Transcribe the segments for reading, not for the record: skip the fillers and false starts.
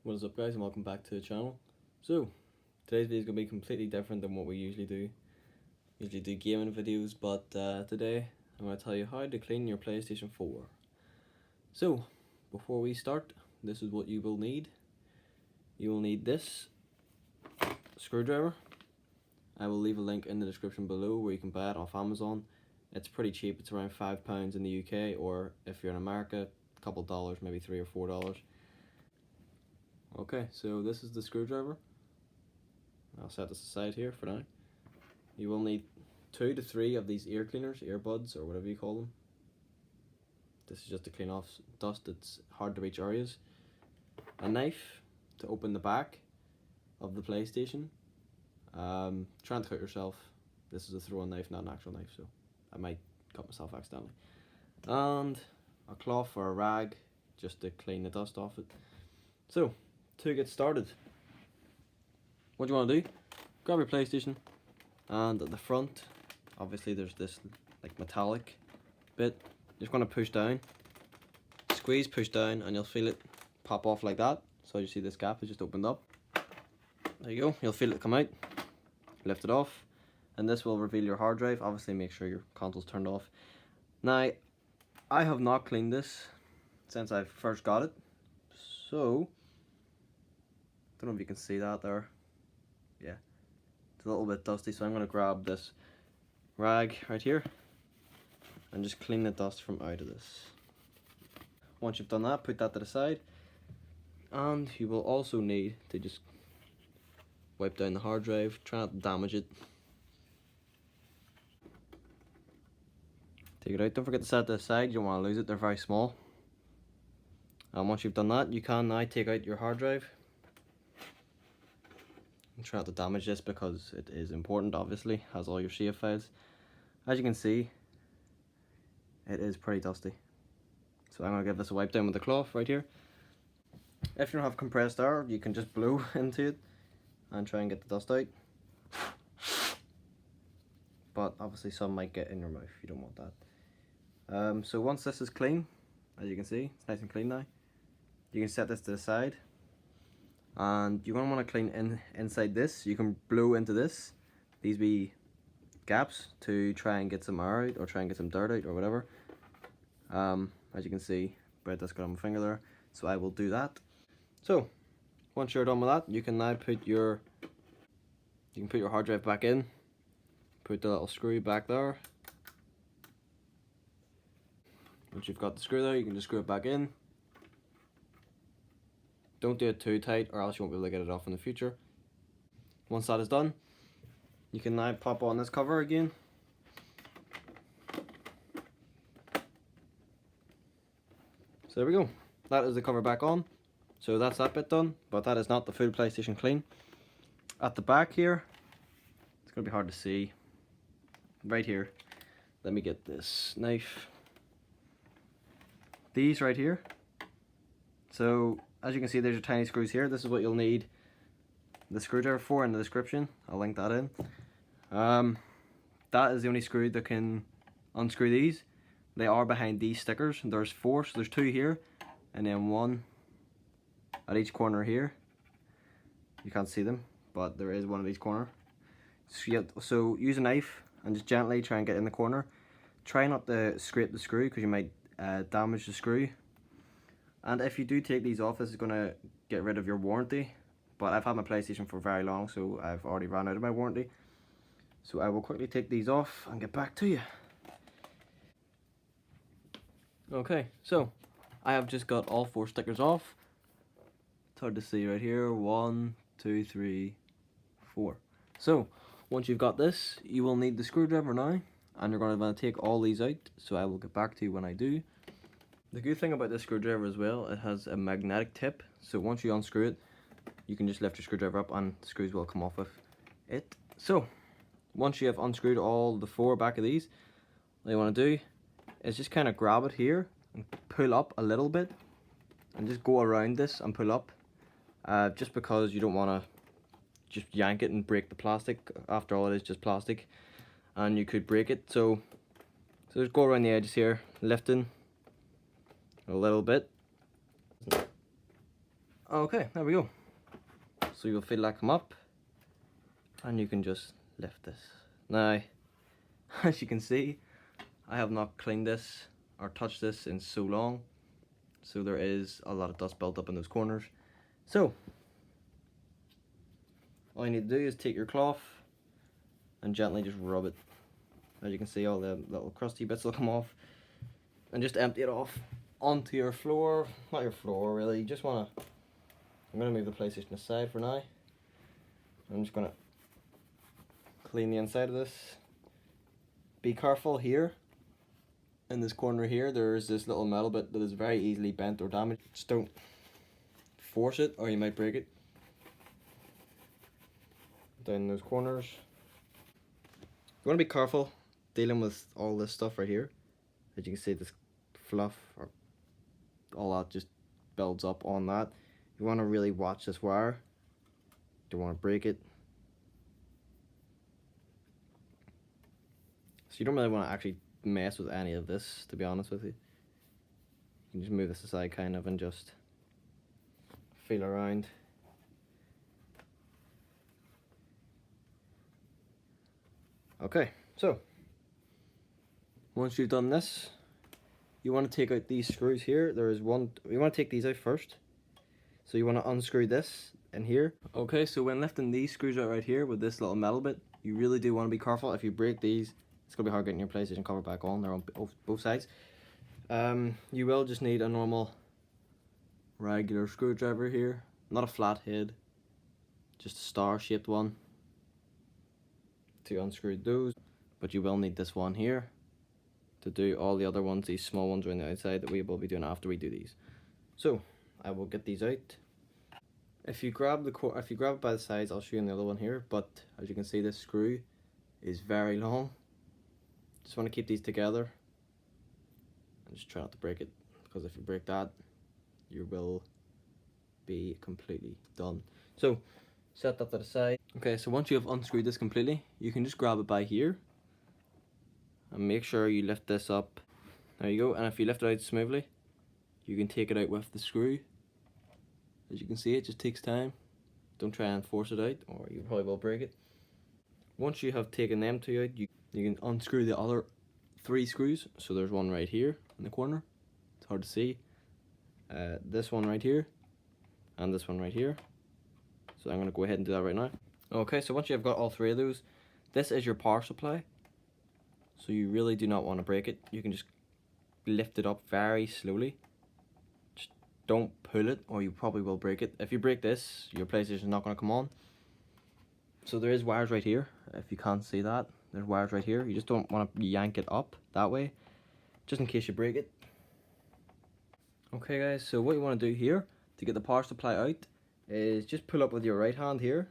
What is up, guys, and welcome back to the channel. So today's video is going to be completely different than what we usually do. Gaming videos, but today I'm going to tell you how to clean your PlayStation 4. So before we start, this is what you will need. You will need this screwdriver. I will leave a link in the description below where you can buy it off Amazon. It's pretty cheap. It's around £5 in the UK, or if you're in America, a couple dollars, maybe $3 or $4. Okay, so this is the screwdriver. I'll set this aside here for now. You will need 2 to 3 of these ear cleaners, earbuds, or whatever you call them. This is just to clean off dust that's hard to reach areas. A knife to open the back of the PlayStation. Trying to cut yourself. This is a throw-in knife, not an actual knife, so I might cut myself accidentally. And a cloth or a rag just to clean the dust off it. So, to get started, what you want to do, grab your PlayStation, and at the front, obviously there's this like metallic bit. You're just going to push down, squeeze, push down, and you'll feel it pop off like that. So you see this gap has just opened up. There you go, you'll feel it come out, lift it off, and this will reveal your hard drive. Obviously make sure your console's turned off. Now, I have not cleaned this since I first got it, so I don't know if you can see that there. Yeah, it's a little bit dusty, so I'm going to grab this rag right here and just clean the dust from out of this. Once you've done that, put that to the side, and you will also need to just wipe down the hard drive, try not to damage it. Take it out, don't forget to set it aside, you don't want to lose it, they're very small. And once you've done that, you can now take out your hard drive. Try not to damage this because it is important, obviously, has all your save files. As you can see, it is pretty dusty. So I'm going to give this a wipe down with the cloth right here. If you don't have compressed air, you can just blow into it and try and get the dust out. But obviously some might get in your mouth, you don't want that. So once this is clean, as you can see, it's nice and clean now. You can set this to the side. And you're going to want to clean inside this. You can blow into this. These be gaps to try and get some air out or try and get some dirt out or whatever. As you can see, bread that's got on my finger there. So I will do that. So once you're done with that, you can now put your hard drive back in. Put the little screw back there. Once you've got the screw there, you can just screw it back in. Don't do it too tight or else you won't be able to get it off in the future. Once that is done, you can now pop on this cover again. So there we go. That is the cover back on. So that's that bit done, but that is not the full PlayStation clean. At the back here, it's going to be hard to see. Right here, let me get this knife. These right here. So as you can see, there's your tiny screws here. This is what you'll need the screwdriver for in the description. I'll link that in. That is the only screw that can unscrew these. They are behind these stickers. There's 4, so there's 2 here, and then 1 at each corner here. You can't see them, but there is one at each corner. So use a knife and just gently try and get in the corner. Try not to scrape the screw because you might damage the screw. And if you do take these off, this is going to get rid of your warranty. But I've had my PlayStation for very long, so I've already run out of my warranty. So I will quickly take these off and get back to you. Okay, so I have just got all 4 stickers off. It's hard to see right here. 1, 2, 3, 4. So once you've got this, you will need the screwdriver now. And you're going to want to take all these out. So I will get back to you when I do. The good thing about this screwdriver as well, it has a magnetic tip, so once you unscrew it, you can just lift your screwdriver up and the screws will come off with it. So, once you have unscrewed all the 4 back of these, what you want to do is just kind of grab it here and pull up a little bit and just go around this and pull up, just because you don't want to just yank it and break the plastic. After all, it is just plastic and you could break it. So just go around the edges here, lifting a little bit, Okay, there we go. So you'll feel that come up, and you can just lift this. Now, as you can see, I have not cleaned this or touched this in so long, so there is a lot of dust built up in those corners. So all you need to do is take your cloth and gently just rub it. As you can see, all the little crusty bits will come off, and just empty it off onto your floor. Not your floor really, you just want to, I'm going to move the PlayStation aside for now. I'm just going to clean the inside of this. Be careful here, in this corner here, there's this little metal bit that is very easily bent or damaged. Just don't force it or you might break it. Down those corners. You want to be careful dealing with all this stuff right here. As you can see, this fluff or all that just builds up on that. You want to really watch this wire. Don't want to break it. So you don't really want to actually mess with any of this, to be honest with you. You can just move this aside kind of and just feel around. Okay, so once you've done this, you want to take out these screws here. There is one, you want to take these out first. So you want to unscrew this in here. Okay, so when lifting these screws out right here with this little metal bit, you really do want to be careful. If you break these, it's going to be hard getting your PlayStation cover back on. They're on both sides. You will just need a normal regular screwdriver here. Not a flat head, just a star-shaped one to unscrew those. But you will need this one here to do all the other ones, these small ones around the outside that we will be doing after we do these. So I will get these out. If you grab it by the sides, I'll show you on the other one here. But as you can see, this screw is very long. Just want to keep these together and just try not to break it, because if you break that, you will be completely done. So set that to the side. Okay, so once you have unscrewed this completely, you can just grab it by here and make sure you lift this up. There you go. And if you lift it out smoothly, you can take it out with the screw. As you can see, it just takes time. Don't try and force it out or you probably will break it. Once you have taken them two out, you can unscrew the other 3 screws. So there's one right here in the corner. It's hard to see. This one right here and this one right here. So I'm going to go ahead and do that right now. Okay, so once you've got all 3 of those, this is your power supply. So you really do not want to break it. You can just lift it up very slowly. Just don't pull it or you probably will break it. If you break this, your PlayStation is not going to come on. So there is wires right here. If you can't see that, there's wires right here. You just don't want to yank it up that way, just in case you break it. Okay guys, so what you want to do here to get the power supply out is just pull up with your right hand here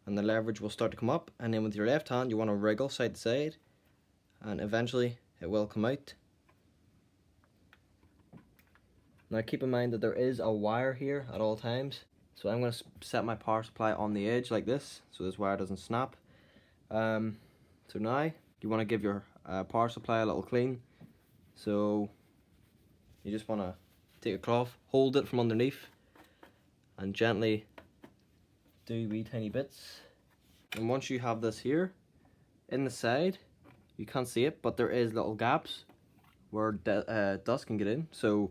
and the leverage will start to come up, and then with your left hand you want to wriggle side to side and eventually it will come out. Now keep in mind that there is a wire here at all times, so I'm going to set my power supply on the edge like this so this wire doesn't snap. So now you want to give your power supply a little clean. So you just want to take a cloth, hold it from underneath and gently do wee tiny bits. And once you have this here in the side, you can't see it, but there is little gaps where dust can get in. So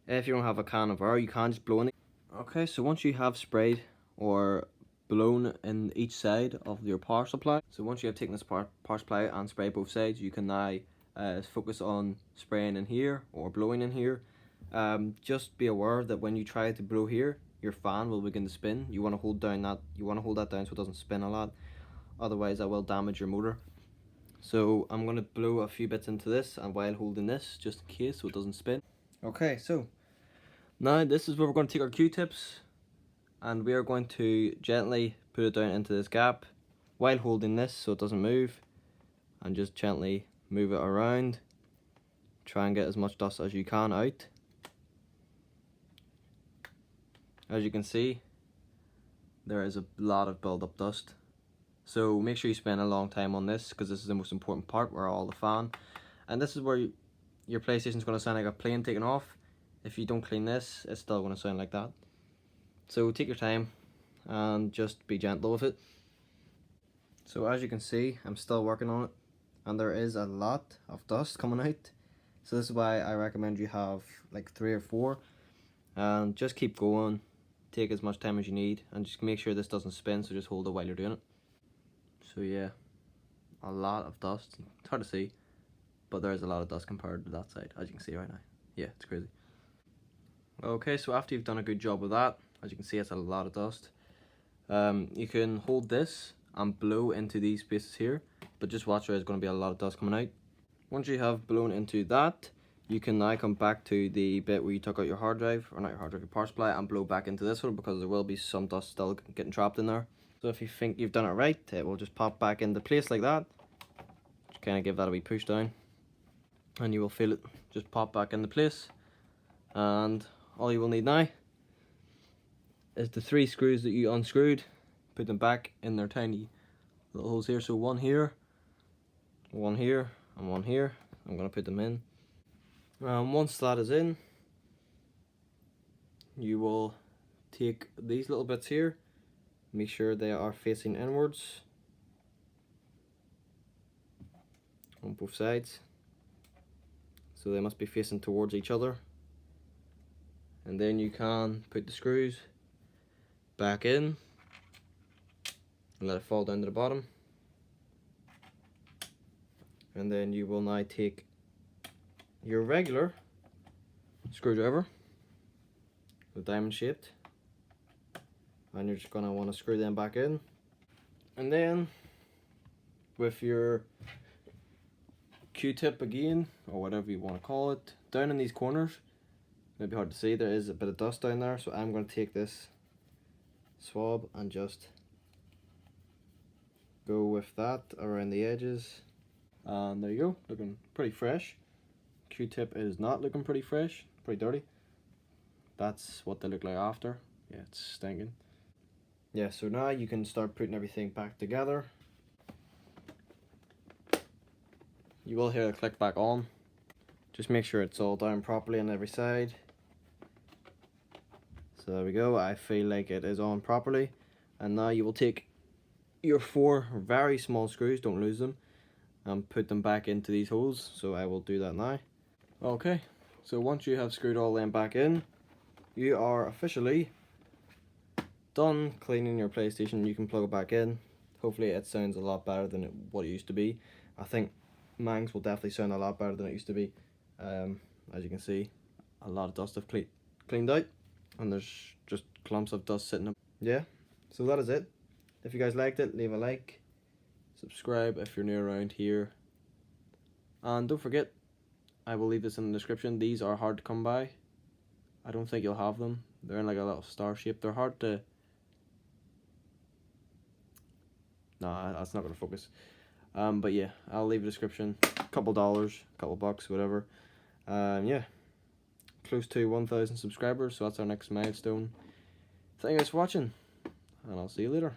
if you don't have a can of air, you can just blow in it. Okay, so once you have sprayed or blown in each side of your power supply, so once you have taken this power supply and sprayed both sides, you can now focus on spraying in here or blowing in here. Just be aware that when you try to blow here, your fan will begin to spin. You want to hold that down so it doesn't spin a lot, otherwise that will damage your motor. So I'm going to blow a few bits into this and while holding this, just in case so it doesn't spin. Okay, so now this is where we're going to take our Q-tips and we are going to gently put it down into this gap while holding this so it doesn't move, and just gently move it around. Try and get as much dust as you can out. As you can see, there is a lot of build-up dust. So make sure you spend a long time on this because this is the most important part where all the fan. And this is where your PlayStation is going to sound like a plane taking off. If you don't clean this, it's still going to sound like that. So take your time and just be gentle with it. So as you can see, I'm still working on it, and there is a lot of dust coming out. So this is why I recommend you have like 3 or 4, and just keep going. Take as much time as you need, and just make sure this doesn't spin, so just hold it while you're doing it. So yeah, a lot of dust. It's hard to see, but there's a lot of dust compared to that side, as you can see right now. Yeah, it's crazy. Okay, so after you've done a good job with that, as you can see, it's a lot of dust. You can hold this and blow into these spaces here, but just watch, there's going to be a lot of dust coming out. Once you have blown into that, you can now come back to the bit where you took out your hard drive, or not your hard drive, your power supply, and blow back into this one, because there will be some dust still getting trapped in there. So if you think you've done it right, it will just pop back into place like that. Just kind of give that a wee push down, and you will feel it just pop back into place. And all you will need now is the 3 screws that you unscrewed. Put them back in their tiny little holes here. So one here, and one here. I'm going to put them in. Once that is in, you will take these little bits here, make sure they are facing inwards on both sides, so they must be facing towards each other, and then you can put the screws back in and let it fall down to the bottom, and then you will now take your regular screwdriver, the diamond shaped, and you're just going to want to screw them back in, and then with your Q-tip again, or whatever you want to call it, down in these corners, maybe hard to see, there is a bit of dust down there, so I'm going to take this swab and just go with that around the edges, and there you go, looking pretty fresh. Q-tip is not looking pretty fresh, pretty dirty. That's what they look like after. Yeah, it's stinking. Yeah, so now you can start putting everything back together. You will hear it click back on. Just make sure it's all down properly on every side. So there we go, I feel like it is on properly. And now you will take your 4 very small screws, don't lose them, and put them back into these holes. So I will do that now. Okay, so once you have screwed all them back in, you are officially done cleaning your PlayStation. You can plug it back in. Hopefully it sounds a lot better than what it used to be. I think mine's will definitely sound a lot better than it used to be. As you can see, a lot of dust have cleaned out, and there's just clumps of dust sitting up. Yeah, so that is it. If you guys liked it, leave a like, subscribe if you're new around here, and don't forget, I will leave this in the description. These are hard to come by. I don't think you'll have them. They're in like a little star shape. They're hard to... Nah, that's not going to focus. But yeah, I'll leave a description. Couple dollars, couple bucks, whatever. Yeah, close to 1,000 subscribers, so that's our next milestone. Thank you guys for watching, and I'll see you later.